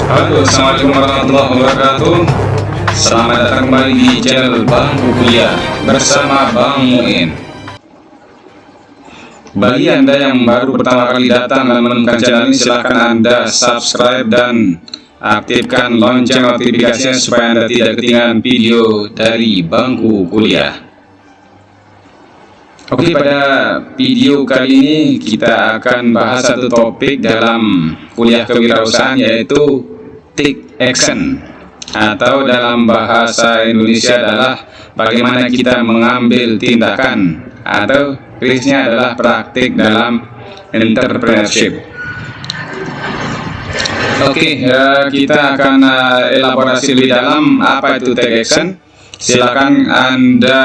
Halo, assalamualaikum warahmatullahi wabarakatuh. Selamat datang kembali di channel Bangku Kuliah bersama Bang Muin. Bagi Anda yang baru pertama kali datang dan menemukan channel ini, silahkan Anda subscribe dan aktifkan lonceng notifikasinya supaya Anda tidak ketinggalan video dari Bangku Kuliah. Oke, pada video kali ini kita akan bahas satu topik dalam kuliah kewirausahaan, yaitu take action, atau dalam bahasa Indonesia adalah bagaimana kita mengambil tindakan, atau tulisnya adalah praktik dalam entrepreneurship. Oke, kita akan elaborasi lebih dalam apa itu take action. Silakan Anda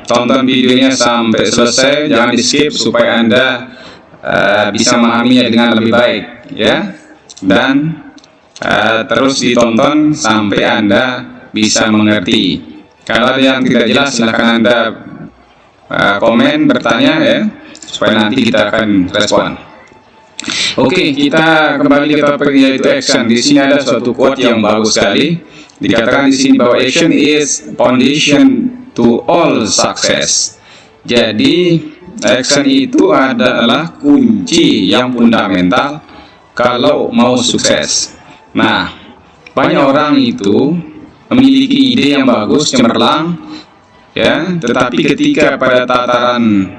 tonton videonya sampai selesai, jangan di skip supaya Anda bisa memahaminya dengan lebih baik, ya. Dan terus ditonton sampai Anda bisa mengerti. Kalau ada yang tidak jelas, silakan Anda komen, bertanya, ya, supaya nanti kita akan respon. Oke, kita kembali ke topik, yaitu action. Di sini ada suatu quote yang bagus sekali. Dikatakan di sini bahwa action is foundation to all success. Jadi action itu adalah kunci yang fundamental kalau mau sukses. Nah, banyak orang itu memiliki ide yang bagus, cemerlang, ya, tetapi ketika pada tataran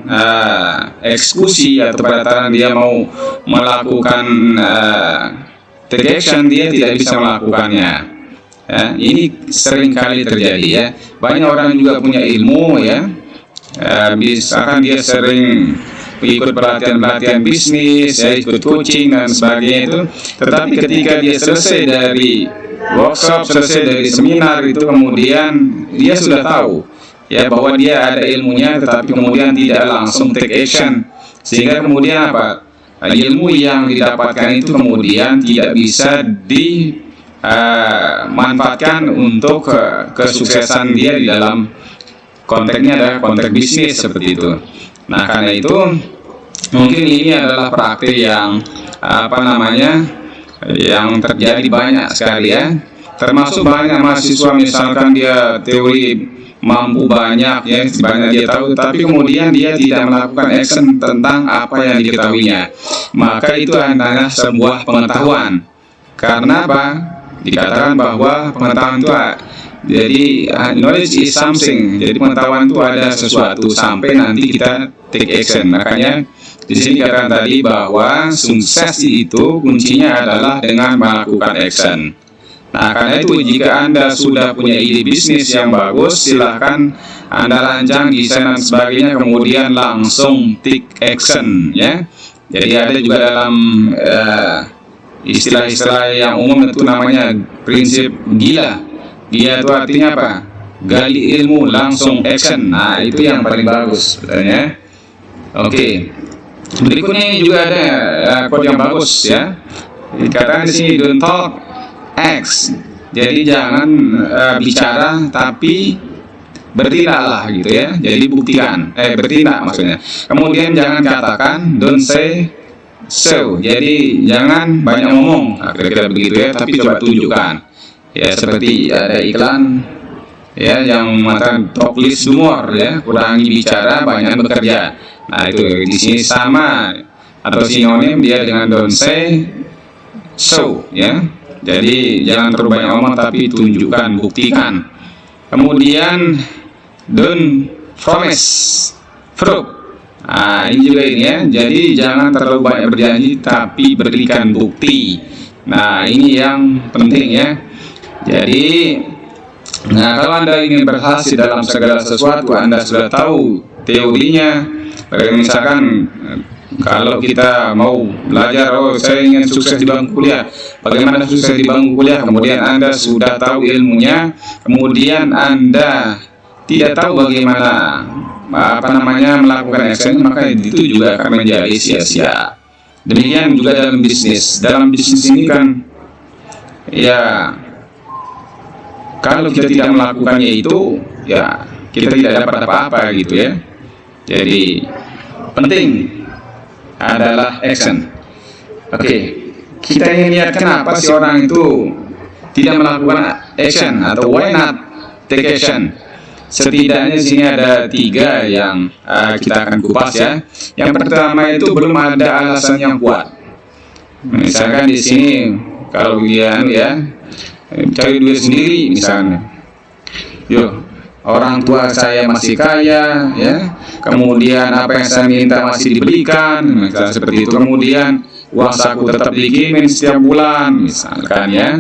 eksekusi atau pada tataran dia mau melakukan take action, dia tidak bisa melakukannya. Ya, ini sering kali terjadi, ya. Banyak orang juga punya ilmu, ya, misalkan dia sering ikut pelatihan bisnis, ya, ikut coaching dan sebagainya itu, tetapi ketika dia selesai dari workshop, selesai dari seminar itu, kemudian dia sudah tahu, ya, bahwa dia ada ilmunya, tetapi kemudian tidak langsung take action, sehingga kemudian apa, ilmu yang didapatkan itu kemudian tidak bisa manfaatkan untuk kesuksesan dia di dalam konteksnya adalah konteks bisnis seperti itu. Nah, karena itu mungkin ini adalah praktik yang yang terjadi banyak sekali, ya. Termasuk banyak mahasiswa, misalkan dia teori mampu banyak, ya, banyak dia tahu, tapi kemudian dia tidak melakukan action tentang apa yang diketahuinya. Maka itu adalah sebuah pengetahuan. Karena apa? Dikatakan bahwa pengetahuan itu, jadi knowledge is something, jadi pengetahuan itu ada sesuatu sampai nanti kita take action. Makanya di sini dikatakan tadi bahwa sukses itu kuncinya adalah dengan melakukan action. Nah, karena itu jika Anda sudah punya ide bisnis yang bagus, silahkan Anda rancang, desain dan sebagainya, kemudian langsung take action, ya. Jadi ada juga dalam istilah-istilah yang umum itu namanya prinsip gila. Gila itu artinya apa? Gali ilmu, langsung action. Nah, itu yang paling bagus sebenarnya. Oke. Berikutnya juga ada quote yang bagus, ya. Dikatakan di sini, don't talk, act. Jadi jangan bicara tapi bertindaklah, gitu, ya. Jadi buktikan, bertindak maksudnya. Kemudian jangan katakan, don't say so, jadi jangan banyak ngomong, kira-kira begitu, ya, tapi coba tunjukkan, ya, seperti ada iklan, ya, yang mengatakan talk less do more, ya, kurangi bicara, banyak bekerja. Nah, itu di sini sama atau sinonim dia dengan don't say so, ya. Jadi jangan terlalu banyak ngomong tapi tunjukkan, buktikan. Kemudian don't promise, prove. Nah, ini juga ini, ya. Jadi jangan terlalu banyak berjanji tapi berikan bukti. Nah, ini yang penting, ya. Jadi, nah, kalau Anda ingin berhasil dalam segala sesuatu, Anda sudah tahu teorinya. Misalkan kalau kita mau belajar, oh, saya ingin sukses di bangku kuliah, bagaimana sukses di bangku kuliah, kemudian Anda sudah tahu ilmunya, kemudian Anda tidak tahu bagaimana melakukan action, maka itu juga akan menjadi sia-sia. Demikian juga dalam bisnis. Dalam bisnis ini kan, ya, kalau kita tidak melakukannya itu, ya, kita tidak dapat apa-apa, gitu, ya. Jadi penting adalah action. Oke, kita ingin lihat kenapa si orang itu tidak melakukan action atau why not take action. Setidaknya di sini ada 3 yang kita akan kupas ya. Yang pertama itu belum ada alasan yang kuat. Misalkan di sini kalau dia cari duit sendiri misalnya. Orang tua saya masih kaya ya. Kemudian apa yang saya minta masih dibelikan, misalnya seperti itu. Kemudian uang saku tetap dikirimin setiap bulan misalkan ya.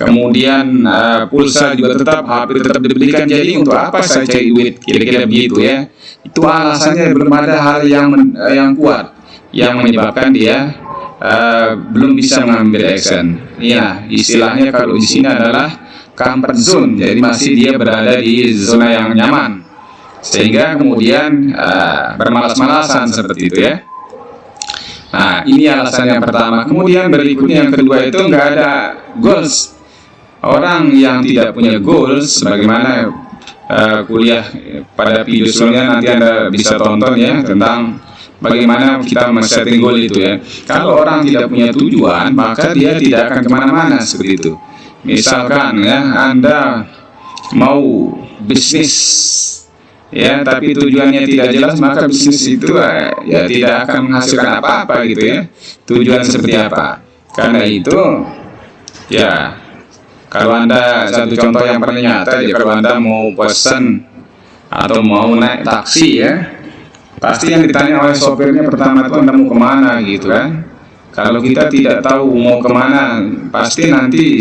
Kemudian pulsa juga tetap, HP tetap dibelikan. Jadi untuk apa saya cari duit? Kira-kira begitu ya. Itu alasannya belum ada hal yang kuat yang menyebabkan dia belum bisa mengambil action. Ya, istilahnya kalau di sini adalah comfort zone. Jadi masih dia berada di zona yang nyaman. Sehingga kemudian bermalas-malasan seperti itu ya. Nah, ini alasan yang pertama. Kemudian berikutnya yang kedua itu nggak ada goals. Orang yang tidak punya goals, sebagaimana kuliah pada video sebelumnya nanti Anda bisa tonton ya tentang bagaimana kita men-setting goal itu ya. Kalau orang tidak punya tujuan, maka dia tidak akan kemana-mana seperti itu. Misalkan ya, Anda mau bisnis ya, tapi tujuannya tidak jelas, maka bisnis itu ya tidak akan menghasilkan apa-apa gitu ya. Tujuan seperti apa? Karena itu ya, kalau Anda, satu contoh yang paling nyata ya, kalau Anda mau pesan atau mau naik taksi ya, pasti yang ditanya oleh sopirnya pertama itu Anda mau kemana gitu kan. Kalau kita tidak tahu mau kemana, pasti nanti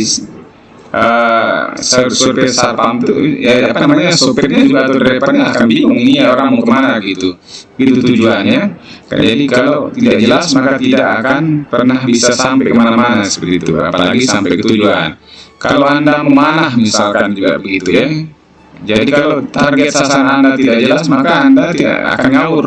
sopir satpam itu ya sopirnya juga atau drivernya akan bingung ini orang mau kemana gitu tujuannya. Jadi kalau tidak jelas maka tidak akan pernah bisa sampai kemana-mana seperti itu, apalagi sampai ke tujuan. Kalau Anda memanah misalkan juga begitu ya. Jadi kalau target sasaran Anda tidak jelas, maka Anda tidak akan ngawur.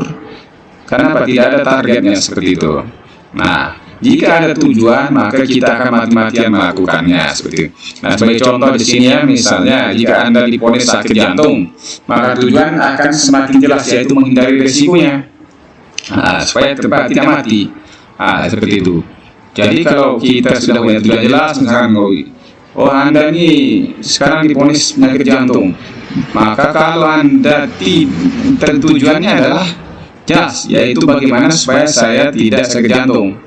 Kenapa? Tidak ada targetnya seperti itu. Nah, jika ada tujuan, maka kita akan mati-matian melakukannya seperti itu. Nah, sebagai contoh di sini ya, misalnya jika Anda divonis sakit jantung, maka tujuan akan semakin jelas, yaitu menghindari risikonya. Nah, supaya tidak mati. Nah, seperti itu. Jadi kalau kita sudah punya tujuan jelas, misalkan Anda nih sekarang divonis penyakit jantung, maka kalau Anda tujuannya adalah jelas, yaitu bagaimana supaya saya tidak sakit jantung,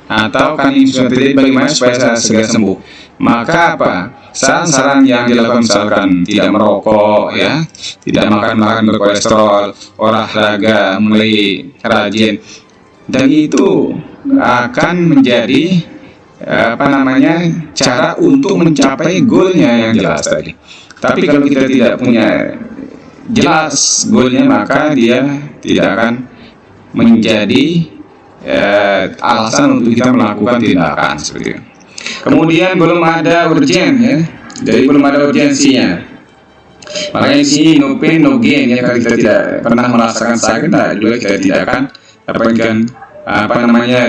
atau kan ini sudah terjadi bagaimana supaya saya segera sembuh. Maka apa? Saran-saran yang dilakukan misalkan tidak merokok ya, tidak makan berkolesterol, olahraga, mulai rajin, dan itu akan menjadi cara untuk mencapai goalnya yang jelas tadi. Tapi kalau kita tidak punya jelas goalnya, maka dia tidak akan menjadi alasan untuk kita melakukan tindakan seperti itu. Kemudian belum ada urgen ya, jadi belum ada urgensinya. Makanya di sini no pain no gain ya, kalau kita tidak pernah merasakan sakit, nah juga kita tidak akan dapatkan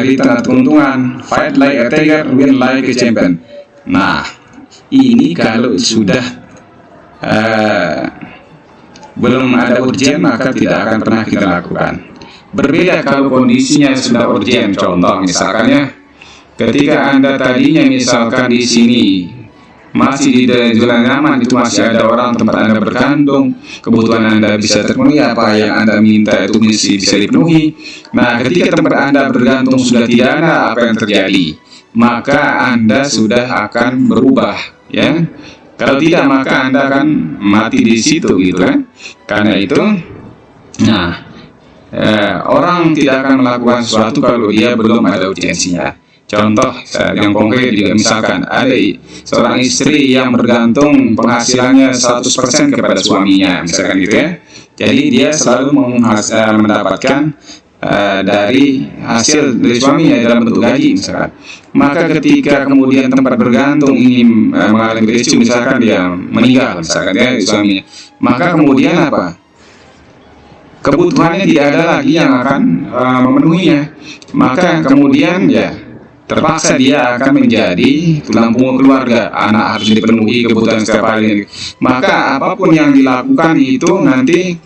return atau keuntungan. Fight like a tiger, win like a champion. Nah, ini kalau sudah belum ada urgen, maka tidak akan pernah kita lakukan. Berbeda kalau kondisinya sudah urgen. Contoh misalkannya, ketika Anda tadinya misalkan di sini masih di zona nyaman, itu masih ada orang tempat Anda bergantung, kebutuhan Anda bisa terpenuhi, apa yang Anda minta itu bisa dipenuhi. Nah, ketika tempat Anda bergantung sudah tidak ada, apa yang terjadi? Maka Anda sudah akan berubah, ya. Kalau tidak, maka Anda akan mati di situ, gitu kan? Karena itu, orang tidak akan melakukan sesuatu kalau dia belum ada urgensinya. Contoh yang konkret juga, misalkan ada seorang istri yang bergantung penghasilannya 100% kepada suaminya, misalkan gitu ya. Jadi dia selalu mendapatkan dari hasil dari suaminya dalam bentuk gaji misalkan. Maka ketika kemudian tempat bergantung ini mengalami risiko, misalkan dia meninggal misalkan ya suaminya, maka kemudian apa? Kebutuhannya tidak ada lagi yang akan memenuhinya. Maka kemudian ya terpaksa dia akan menjadi tulang punggung keluarga, anak harus dipenuhi kebutuhan setiap hari. Maka apapun yang dilakukan itu nanti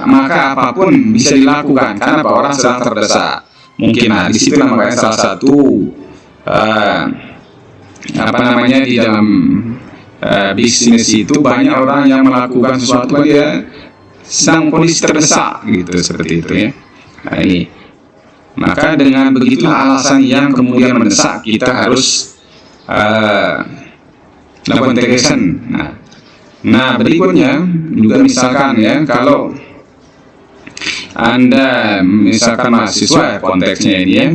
maka apapun bisa dilakukan karena orang sedang terdesak. Mungkin di situ makanya salah satu uh, apa namanya, di dalam bisnis itu banyak orang yang melakukan sesuatu dia sedang kondisi terdesak gitu, seperti itu ya. Nah, ini maka dengan begitulah alasan yang kemudian mendesak kita harus melakukan integration. Nah, berikutnya juga misalkan ya, kalau Anda misalkan mahasiswa konteksnya ini ya,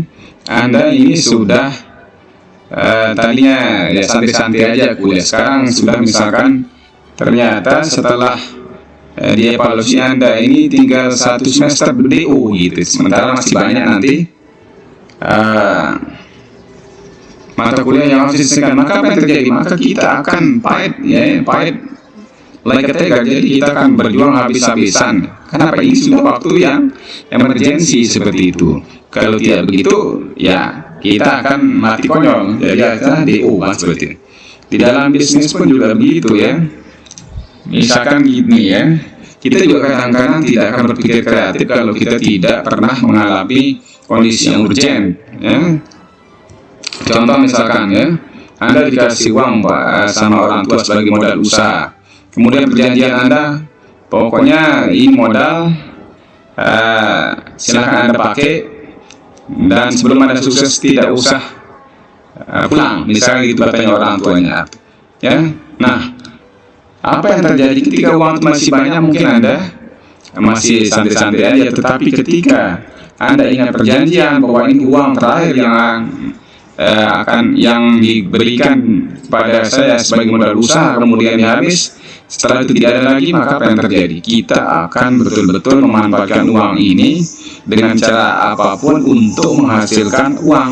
Anda ini sudah tadinya ya santai-santai aja kuliah, sekarang sudah misalkan ternyata setelah dievaluasi Anda ini tinggal 1 semester BDO gitu, sementara masih banyak nanti mata kuliah yang harus diselesaikan. Maka apa yang terjadi? Maka kita akan pahit like a tiger, jadi kita akan berjuang habis-habisan. Kenapa? Ini sudah waktu yang emergensi seperti itu. Kalau tidak begitu, ya kita akan mati konyol. Jadi kita DO seperti itu. Di dalam bisnis pun juga begitu ya. Misalkan gini ya, kita juga kadang-kadang tidak akan berpikir kreatif kalau kita tidak pernah mengalami kondisi yang urgent ya. Contoh misalkan ya, Anda dikasih uang Pak sama orang tua sebagai modal usaha. Kemudian perjanjian Anda, pokoknya ini modal, silakan Anda pakai, dan sebelum Anda sukses tidak usah pulang, misalnya gitu katanya orang tuanya ya. Nah, apa yang terjadi ketika uang itu masih banyak? Mungkin Anda masih santai-santai aja, tetapi ketika Anda ingat perjanjian bahwa ini uang terakhir yang diberikan kepada saya sebagai modal usaha, kemudian habis, setelah itu tidak ada lagi, maka apa yang terjadi? Kita akan betul-betul memanfaatkan uang ini dengan cara apapun untuk menghasilkan uang.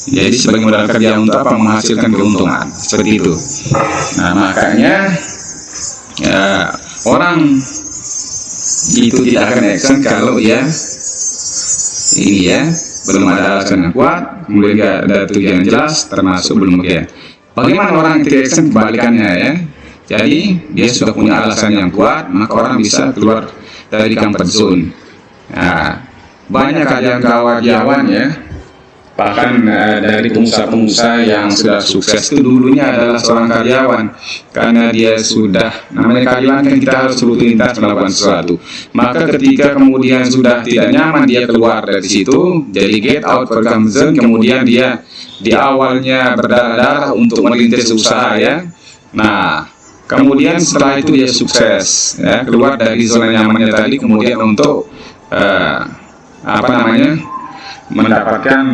Jadi sebagai modal kerja untuk apa? Menghasilkan keuntungan, seperti itu. Nah, makanya orang itu tidak akan action kalau ya ini ya belum ada alasan yang kuat, kemudian tidak ada tujuan yang jelas, termasuk belum ya. Bagaimana orang tidak action? Kebalikannya ya. Jadi dia sudah punya alasan yang kuat, maka orang bisa keluar dari comfort zone. Nah, banyak kawan-kawan ya, bahkan dari pengusaha-pengusaha yang sudah sukses itu dulunya adalah seorang karyawan, karena dia sudah, namanya karyawan kan kita harus rutinitas melakukan sesuatu. Maka ketika kemudian sudah tidak nyaman, dia keluar dari situ, jadi get out from comfort zone. Kemudian dia di awalnya berdarah-darah untuk merintis usaha ya. Nah, kemudian setelah itu dia sukses ya, keluar dari zona nyamannya tadi, kemudian untuk mendapatkan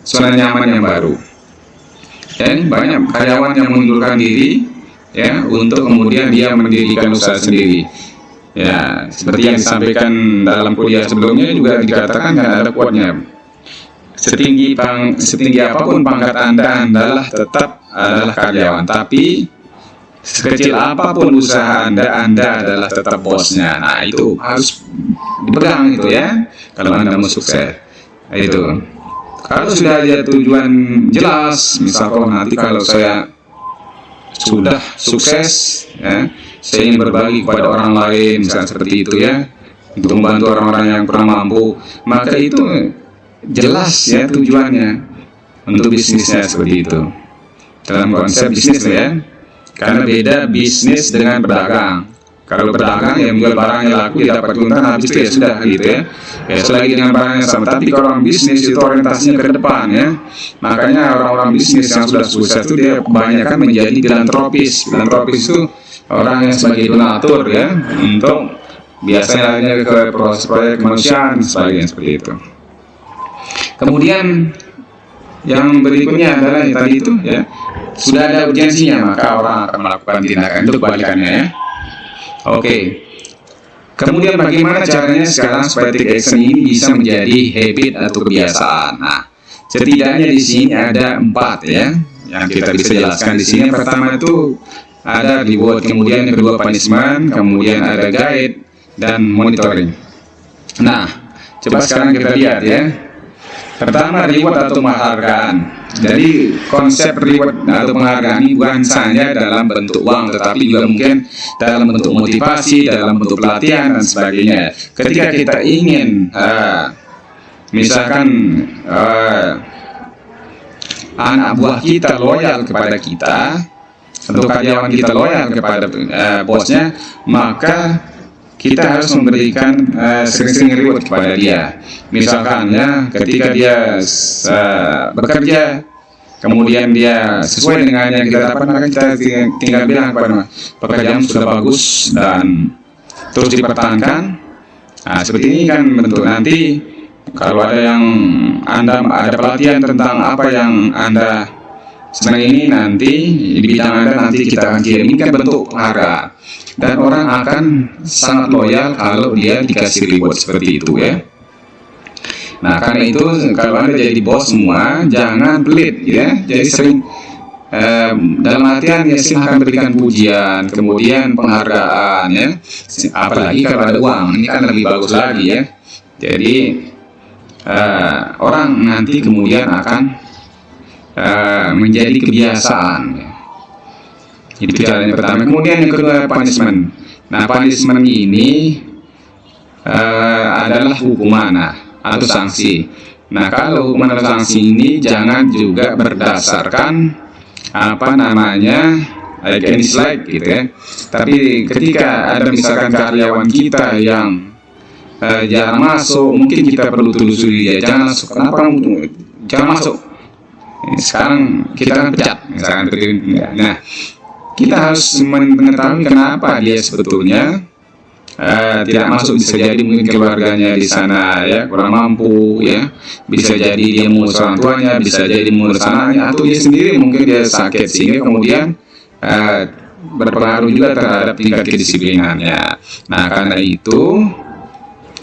zona nyaman yang baru. Ya, banyak karyawan yang mengundurkan diri ya untuk kemudian dia mendirikan usaha sendiri. Ya, seperti yang disampaikan dalam kuliah sebelumnya juga dikatakan kan ada quote-nya. Setinggi apapun pangkat Anda tetap adalah karyawan, tapi sekecil apapun usaha Anda adalah tetap bosnya. Nah, itu harus dipegang itu ya, kalau Anda mau sukses. Itu kalau sudah ada tujuan jelas, misalkan nanti kalau saya sudah sukses ya, saya ingin berbagi kepada orang lain, misalnya seperti itu ya, untuk membantu orang-orang yang kurang mampu, maka itu jelas ya tujuannya untuk bisnisnya, seperti itu dalam konsep bisnis ya. Karena beda bisnis dengan berdagang. Kalau berdagang yang menjual barangnya laku, dia dapat keuntungan, habis itu ya sudah gitu ya. Ya selagi dengan barangnya sama. Tapi kalau orang bisnis itu orientasinya ke depan ya. Makanya orang-orang bisnis yang sudah sukses itu dia kebanyakan menjadi filantropis. Filantropis itu orang yang sebagai donatur ya, untuk biasanya hanya ke proyek kemanusiaan sebagainya, seperti itu. Kemudian yang berikutnya adalah yang tadi itu ya, sudah ada urgensinya, maka orang akan melakukan tindakan. Itu kebalikannya ya. Oke. Kemudian bagaimana caranya sekarang supaya take action ini bisa menjadi habit atau kebiasaan? Nah, setidaknya di sini ada 4 ya yang kita bisa jelaskan di sini. Pertama itu ada reward, kemudian yang kedua punishment, kemudian ada guide dan monitoring. Nah, coba sekarang kita lihat ya. Pertama, reward atau penghargaan. Jadi konsep reward atau penghargaan ini bukan hanya dalam bentuk uang, tetapi juga mungkin dalam bentuk motivasi, dalam bentuk pelatihan dan sebagainya. Ketika kita ingin misalkan anak buah kita loyal kepada kita, atau karyawan kita loyal kepada bosnya, maka kita harus memberikan sering-sering reward kepada dia. Misalkan ya, ketika dia bekerja, kemudian dia sesuai dengan yang kita dapat, maka kita tinggal bilang kepada pekerjaan sudah bagus dan terus dipertahankan. Nah, seperti ini kan bentuk nanti kalau ada yang ada pelatihan tentang apa yang Anda senang ini, nanti di bidang Anda nanti kita akan kirim. Ini kan bentuk penghargaan dan orang akan sangat loyal kalau dia dikasih reward seperti itu ya. Nah, karena itu kalau Anda jadi bos semua, jangan pelit ya. Jadi sering dalam artian ya silahkan berikan pujian, kemudian penghargaan ya. Apalagi kalau ada uang, ini kan lebih bagus lagi ya. Jadi orang nanti kemudian akan menjadi kebiasaan. Itu cara yang pertama. Kemudian yang kedua, punishment. Nah, punishment ini adalah hukuman atau sanksi. Nah, kalau hukuman atau sanksi ini jangan juga berdasarkan like and dislike gitu ya. Tapi ketika ada misalkan karyawan kita yang jarang masuk, mungkin kita perlu telusuri dia, jangan masuk. Kenapa kamu jangan masuk? Sekarang kita akan pecat misalkan. Nah, kita harus mengetahui kenapa dia sebetulnya tidak masuk. Bisa jadi mungkin keluarganya di sana ya kurang mampu ya, bisa jadi dia mengurus orang tuanya, bisa jadi mengurus anaknya, atau dia sendiri mungkin dia sakit sehingga kemudian berpengaruh juga terhadap tingkat kedisiplinannya. Nah, karena itu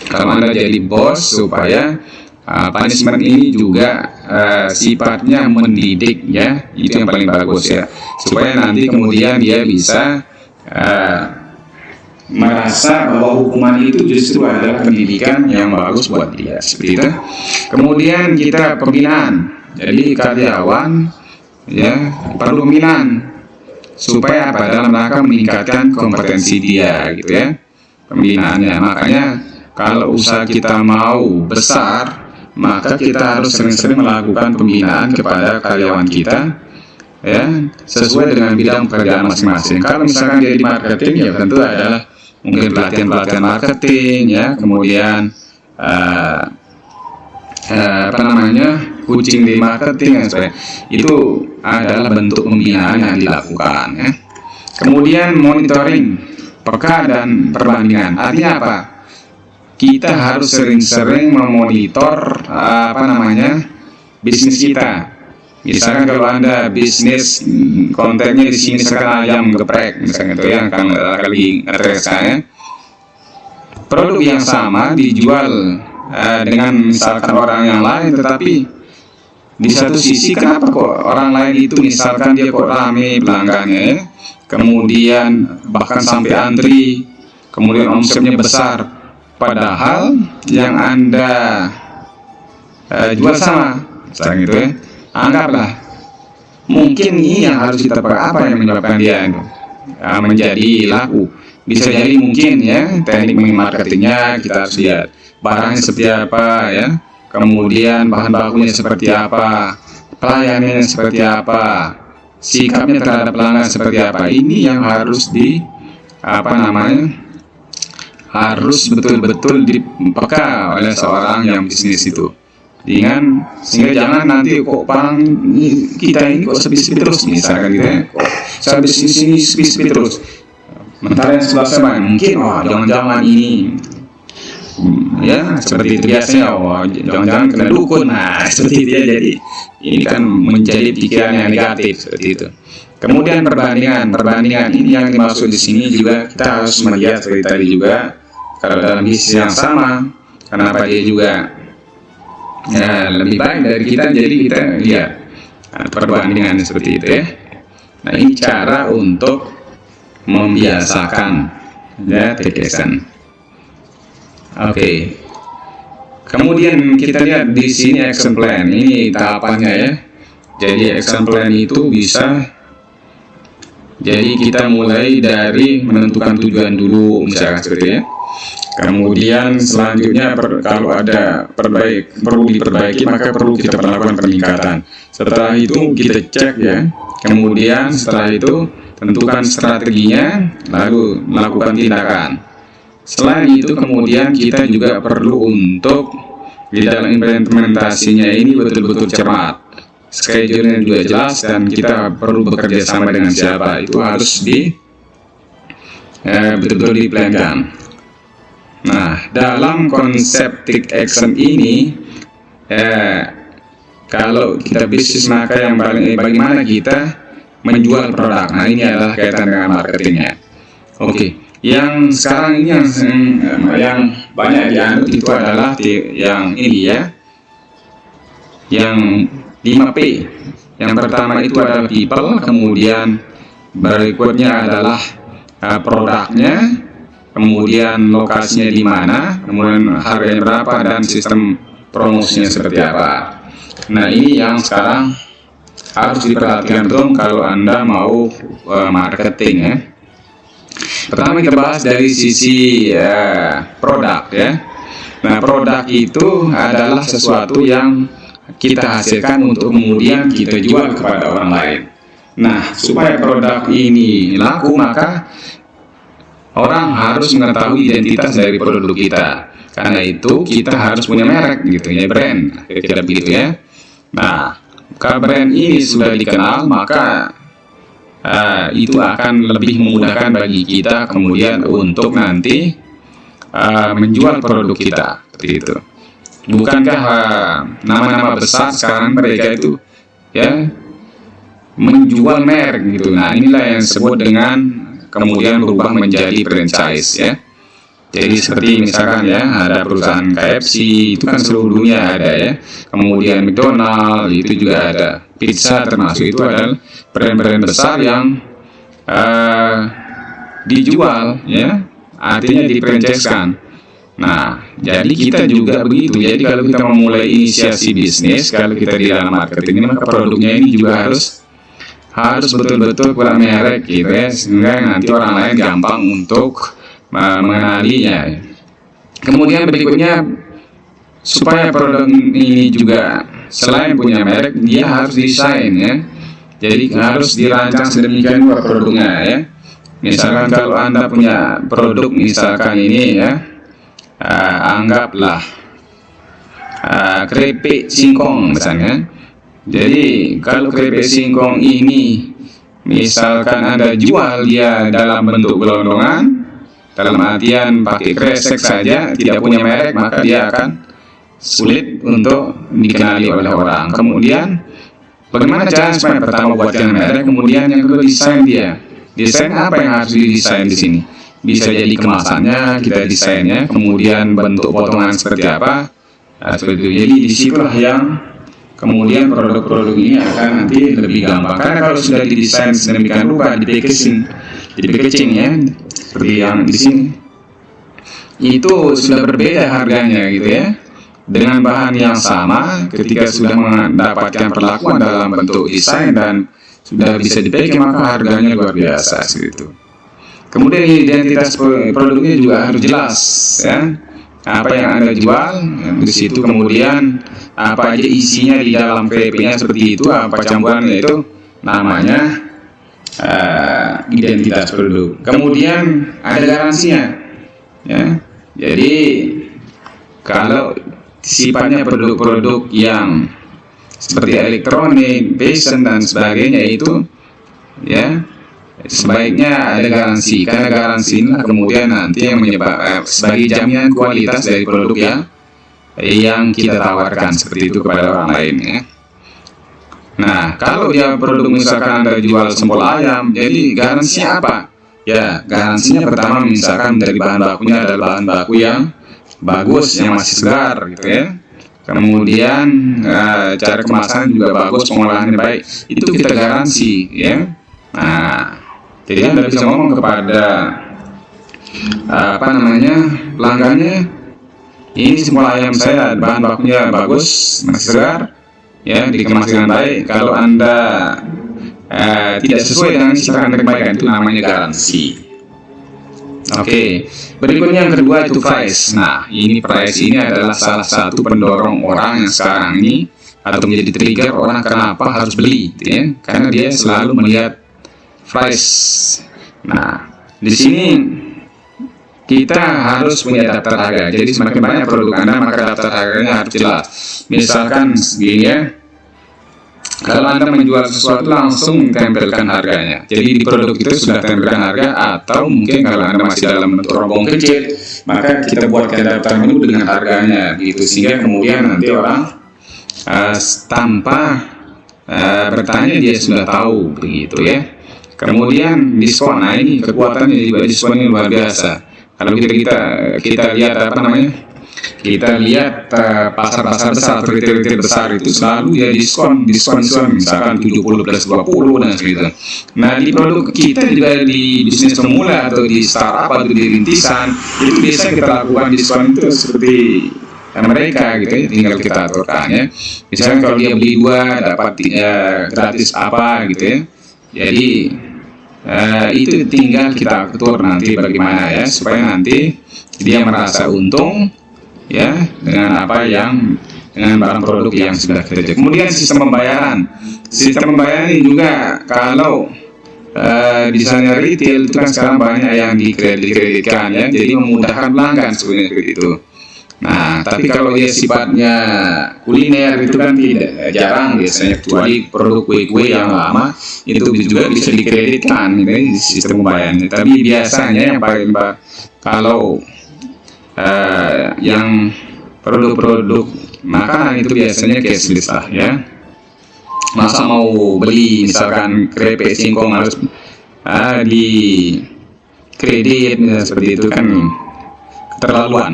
kalau Anda jadi bos, supaya punishment ini juga sifatnya mendidik ya, itu yang paling bagus ya, supaya nanti kemudian dia bisa merasa bahwa hukuman itu justru adalah pendidikan yang bagus buat dia, seperti itu. Kemudian kita pembinaan, jadi karyawan ya perlu pembinaan supaya apa, dalam rangka meningkatkan kompetensi dia gitu ya, pembinaannya. Makanya kalau usaha kita mau besar, maka kita harus sering-sering melakukan pembinaan kepada karyawan kita ya, sesuai dengan bidang pekerjaan masing-masing. Kalau misalkan dia di marketing, ya tentu adalah mungkin pelatihan marketing ya, kemudian coaching di marketing dan sebagainya. Itu adalah bentuk pembinaan yang dilakukan ya. Kemudian monitoring, peka dan perbandingan. Artinya apa? Kita harus sering-sering memonitor bisnis kita. Misalkan kalau Anda bisnis kontennya di sini misalkan ayam geprek misalnya, itu yang akan kali ngetres saya, produk yang sama dijual dengan misalkan orang yang lain, tetapi di satu sisi kenapa kok orang lain itu misalkan dia kok rame pelanggannya ya? Kemudian bahkan sampai antri, kemudian omsetnya besar, padahal yang Anda jual sama misalnya gitu ya. Anggaplah mungkin ini yang harus kita pakai, apa yang menyebabkan dia menjadi laku. Bisa jadi mungkin ya teknik marketingnya kita harus lihat, barangnya seperti apa ya, kemudian bahan bakunya seperti apa, pelayanannya seperti apa, sikapnya terhadap pelanggan seperti apa. Ini yang harus harus betul-betul dipeka oleh seorang yang bisnis itu. Sehingga jangan nanti kok barang kita ini kok sepi-sepi terus misalkan gitu ya, kok habis di sini sepi-sepi terus, sementara yang sebelah sana mungkin jangan-jangan ini ya seperti itu biasanya, jangan-jangan kena dukun, nah seperti itu ya. Jadi ini kan menjadi pikiran yang negatif seperti itu. Kemudian perbandingan ini yang dimaksud di sini juga kita harus melihat seperti tadi juga, kalau dalam bisnis yang sama kenapa dia juga lebih baik dari kita, jadi kita lihat perbandingan seperti itu ya. Nah, ini cara untuk membiasakan ya take action. Oke. Kemudian kita lihat di sini action plan, ini tahapannya ya. Jadi action plan itu bisa, jadi kita mulai dari menentukan tujuan dulu misalkan seperti ya. Kemudian selanjutnya kalau ada perlu diperbaiki, maka perlu kita melakukan peningkatan. Setelah itu kita cek ya. Kemudian setelah itu tentukan strateginya, lalu melakukan tindakan. Selain itu kemudian kita juga perlu untuk di dalam implementasinya ini betul-betul cermat. Schedule-nya juga jelas dan kita perlu bekerja sama dengan siapa, itu harus betul-betul diplankan. Nah, dalam konsep take action ini, kalau kita bisnis maka yang paling bagaimana kita menjual produk. Nah, ini adalah kaitan dengan marketingnya. Oke, yang sekarang ini yang banyak dianut itu adalah yang ini ya, yang 5P. Yang pertama itu adalah people, kemudian berikutnya adalah produknya, kemudian lokasinya di mana, kemudian harganya berapa, dan sistem promosinya seperti apa. Nah, ini yang sekarang harus diperhatikan betul kalau Anda mau marketing ya. Pertama kita bahas dari sisi produk ya. Nah, produk itu adalah sesuatu yang kita hasilkan untuk kemudian kita jual kepada orang lain. Nah, supaya produk ini laku, maka orang harus mengetahui identitas dari produk kita. Karena itu kita harus punya merek gitu ya, brand, kira-kira begitu ya. Nah, kalau brand ini sudah dikenal, maka itu akan lebih memudahkan bagi kita kemudian untuk nanti menjual produk kita, seperti itu. Bukankah nama-nama besar sekarang mereka itu ya menjual merek gitu. Nah, inilah yang disebut dengan kemudian berubah menjadi franchise ya. Jadi seperti misalkan ya, ada perusahaan KFC, itu kan seluruh dunia ada ya. Kemudian McDonald itu juga ada. Pizza termasuk, itu adalah brand-brand besar yang dijual ya, artinya difranchise-kan. Nah, jadi kita juga begitu. Jadi kalau kita memulai inisiasi bisnis, kalau kita di dalam marketing ini, maka produknya ini juga harus betul-betul punya merek gitu ya, sehingga nanti orang lain gampang untuk mengenalinya. Kemudian berikutnya, supaya produk ini juga selain punya merek, dia harus desain ya. Jadi harus dirancang sedemikian rupa produknya ya. Misalkan kalau Anda punya produk misalkan ini ya, anggaplah keripik singkong misalnya. Jadi kalau keripik singkong ini misalkan Anda jual dia dalam bentuk gelondongan, dalam artian pakai kresek saja, tidak punya merek, maka dia akan sulit untuk dikenali oleh orang. Kemudian bagaimana cara supaya pertama buatkan merek, kemudian yang kedua desain dia. Desain apa yang harus didesain di sini? Bisa jadi kemasannya kita desainnya, kemudian bentuk potongan seperti apa, seperti itu. Jadi disitulah yang kemudian produk-produk ini akan nanti lebih gampang, karena kalau sudah didesain sedemikian rupa, di packaging ya, seperti yang di sini, itu sudah berbeda harganya gitu ya, dengan bahan yang sama. Ketika sudah mendapatkan perlakuan dalam bentuk desain dan sudah bisa di-packing, maka harganya luar biasa gitu. Kemudian identitas produknya juga harus jelas ya, apa yang Anda jual di situ, kemudian apa aja isinya di dalam PP-nya seperti itu, apa campurannya, itu namanya identitas produk. Kemudian ada garansinya ya. Jadi kalau sifatnya produk-produk yang seperti elektronik, fashion dan sebagainya, itu ya sebaiknya ada garansi, karena garansi inilah kemudian nanti yang menyebabkan sebagai jaminan kualitas dari produk yang kita tawarkan seperti itu kepada orang lain ya. Nah, kalau dia produk misalkan Anda jual sempol ayam, jadi garansinya apa? Ya, garansinya pertama misalkan dari bahan bakunya adalah bahan baku yang bagus, yang masih segar gitu ya. Kemudian cara kemasan juga bagus, pengolahannya baik, itu kita garansi ya. Nah, jadi Anda bisa ngomong kepada pelanggannya, ini sempol ayam saya bahan bakunya bagus, masih segar ya, dikemas dengan baik. Kalau Anda tidak sesuai dengan isi, Anda kembalikan. Itu namanya garansi Oke, berikutnya yang kedua itu price. Nah, ini price ini adalah salah satu pendorong orang yang sekarang ini atau menjadi trigger orang kenapa harus beli, gitu ya. Karena dia selalu melihat price. Nah, di sini kita harus punya daftar harga. Jadi semakin banyak produk Anda, maka daftar harganya harus jelas. Misalkan segini ya. Kalau Anda menjual sesuatu langsung tempelkan harganya. Jadi di produk itu sudah tempelkan harga, atau mungkin kalau Anda masih dalam bentuk rombong kecil, maka kita buatkan daftar menu dengan harganya gitu, sehingga kemudian nanti orang tanpa bertanya dia sudah tahu begitu ya. Kemudian diskon. Nah, ini kekuatannya juga diskon ini luar biasa. Kalau kita lihat apa namanya? Kita lihat pasar-pasar besar atau retail besar itu selalu ya diskon misalkan 70 plus 20 dan segitu. Nah, di produk kita juga di bisnis pemula atau di startup atau di rintisan itu biasa kita lakukan diskon itu seperti mereka gitu ya, tinggal kita aturkan ya. Misalnya kalau dia beli 2 dapat gratis apa gitu ya. Jadi itu tinggal kita atur nanti bagaimana ya, supaya nanti dia merasa untung ya dengan dengan barang produk yang sudah kita jual. Kemudian sistem pembayaran ini juga kalau misalnya retail itu kan sekarang banyak yang dikreditkan ya, jadi memudahkan pelanggan sebenarnya itu. Nah, tapi kalau dia sifatnya kuliner itu kan tidak, jarang biasanya, kecuali produk kue-kue yang lama itu juga bisa dikreditkan ini sistem pembayaran. Tapi biasanya yang paling kalau yang produk-produk makanan itu biasanya cashless lah ya. Masa mau beli misalkan keripik singkong harus di kredit seperti itu kan keterlaluan.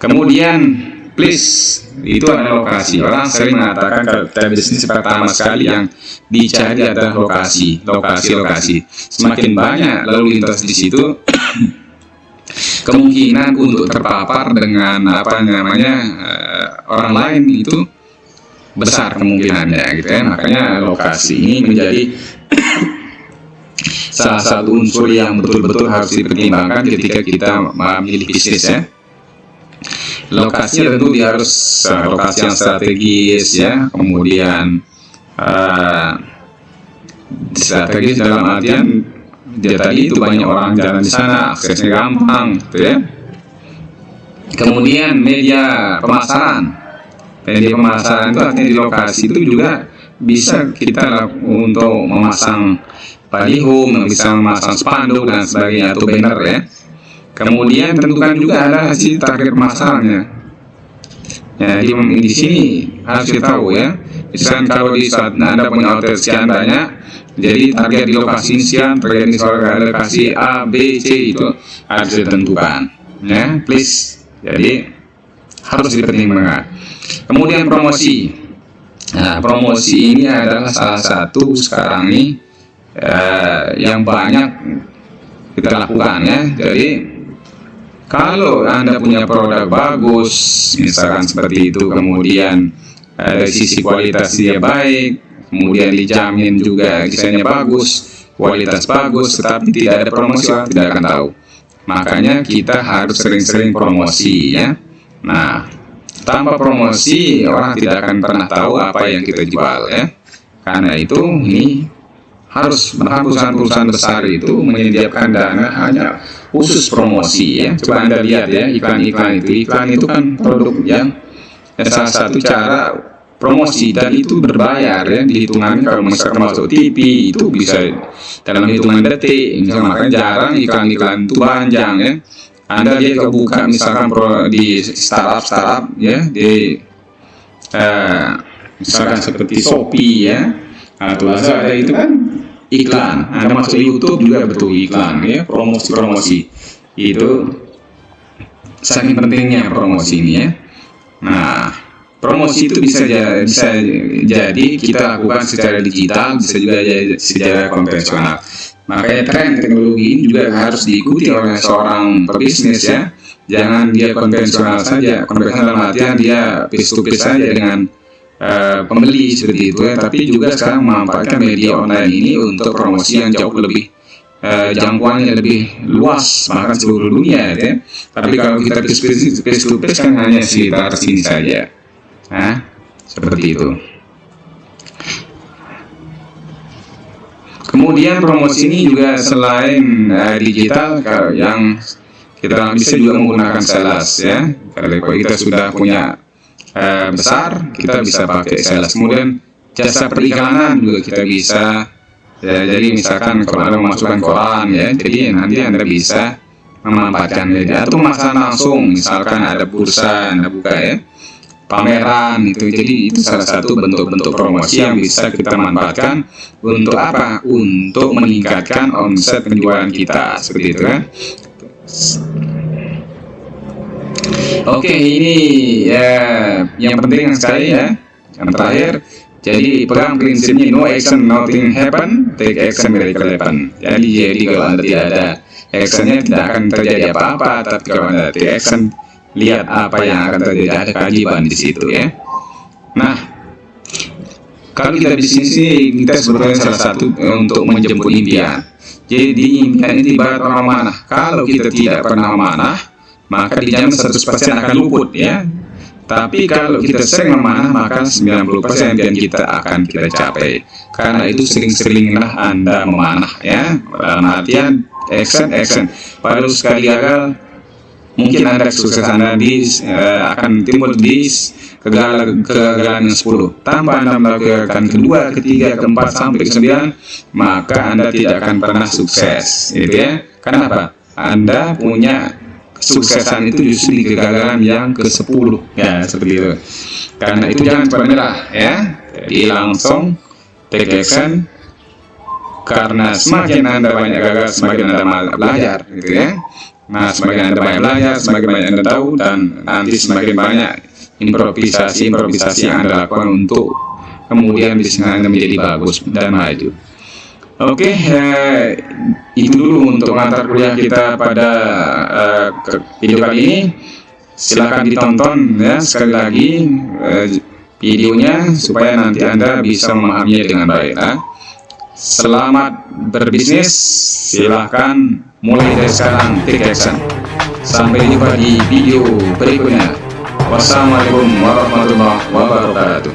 Kemudian please itu adalah lokasi. Orang sering mengatakan kalau bisnis pertama sekali yang dicari adalah lokasi. Semakin banyak lalu lintas di situ kemungkinan untuk terpapar dengan orang lain itu besar kemungkinannya gitu ya. Makanya lokasi ini menjadi salah satu unsur yang betul-betul harus dipertimbangkan ketika kita memilih bisnis ya. Lokasi tentu dia harus lokasi yang strategis ya. Kemudian strategis dalam artian dia tadi itu banyak orang jalan di sana, aksesnya gampang, gitu ya. Kemudian media pemasaran itu artinya di lokasi itu juga bisa kita untuk memasang baliho, bisa memasang spanduk dan sebagainya atau banner ya. Kemudian tentukan juga ada hasil target pemasarannya. Ya, di sini harus kita tahu ya. Misalkan kalau di saat Anda punya outlet sekian banyak, jadi target di lokasi sekian, target di lokasi A, B, C itu harus ditentukan. Ya, please. Jadi harus dipertimbangkan. Kemudian promosi. Nah, promosi ini adalah salah satu sekarang ini yang banyak kita lakukan ya. Jadi kalau Anda punya produk bagus, misalkan seperti itu, kemudian dari sisi kualitas dia baik, kemudian dijamin juga desainnya bagus, kualitas bagus, tetapi tidak ada promosi, orang tidak akan tahu. Makanya kita harus sering-sering promosi ya. Nah, tanpa promosi orang tidak akan pernah tahu apa yang kita jual ya. Karena itu ini harus perusahaan-perusahaan besar itu menyediakan dana hanya khusus promosi ya. Coba Anda lihat ya, iklan itu kan produk yang salah satu cara promosi, dan itu berbayar ya, dihitungannya kalau misalkan masuk TV itu bisa dalam hitungan detik. Misalnya makanya jarang iklan-iklan itu panjang ya. Anda lihat kalau buka misalkan di startup ya, di misalkan seperti Shopee ya atau Lazada itu kan iklan. Anda masuk YouTube juga betul iklan ya, promosi itu saking pentingnya promosi ini ya. Nah, promosi itu bisa jadi kita lakukan secara digital, bisa juga jadi secara konvensional. Makanya tren teknologi ini juga harus diikuti oleh seorang pebisnis ya. Jangan dia konvensional saja. Konvensional dalam artian dia face to face saja dengan pembeli seperti itu ya. Tapi juga sekarang memanfaatkan media online ini untuk promosi yang jauh lebih jangkauannya lebih luas, bahkan seluruh dunia, ya. Tapi kalau kita face to face kan hanya sekitar sini saja. Nah, seperti itu. Kemudian promosi ini juga selain digital, kalau yang kita bisa juga menggunakan sales, ya. Kalau kita sudah punya besar, kita bisa pakai sales. Kemudian jasa periklanan juga kita bisa. Ya, jadi misalkan kalau Anda memasukkan koran, ya, jadi nanti Anda bisa memanfaatkan media atau masalah langsung, misalkan ada bursa Anda buka, ya, pameran itu. Jadi itu salah satu bentuk-bentuk promosi yang bisa kita manfaatkan untuk apa? Untuk meningkatkan omset penjualan kita, seperti itu, kan? Oke, ini ya yang penting sekali, ya. Yang terakhir, jadi pegang prinsipnya no action nothing happen, take action miracle happen. Jadi kalau Anda tidak ada actionnya tidak akan terjadi apa-apa, tapi kalau Anda take action, lihat apa yang akan terjadi, ada keajaiban di situ, ya. Nah, kalau kita bisnis ini, kita sebetulnya salah satu untuk menjemput impian. Jadi impian ini ibarat orang memanah. Kalau kita tidak pernah memanah, maka dijamin 100% akan luput, ya. Tapi kalau kita sering memanah, maka 90% impian kita akan kita capai. Karena itu sering-seringlah Anda memanah, ya. Dalam artian action. Pada sekali gagal, mungkin Anda kesuksesan Anda akan timbul di kegagalan yang 10. Tanpa Anda melakukan kedua, ketiga, keempat, sampai ke-9, maka Anda tidak akan pernah sukses, gitu, ya. Kenapa? Anda punya kesuksesan itu justru di kegagalan yang ke-10, ya, seperti itu. Karena itu jangan pernah menyerah, ya. Jadi langsung take action, karena semakin Anda banyak gagal, semakin Anda belajar, gitu, ya. Nah, semakin Anda banyak belajar, semakin banyak Anda tahu, dan nanti semakin banyak improvisasi yang Anda lakukan untuk kemudian bisnis Anda menjadi bagus dan maju. Oke, itu dulu untuk mata kuliah kita pada video kali ini. Silakan ditonton, ya, sekali lagi videonya supaya nanti Anda bisa memahaminya dengan baik, ya. Selamat berbisnis, silahkan mulai dari sekarang, take action. Sampai jumpa di video berikutnya. Wassalamualaikum warahmatullahi wabarakatuh.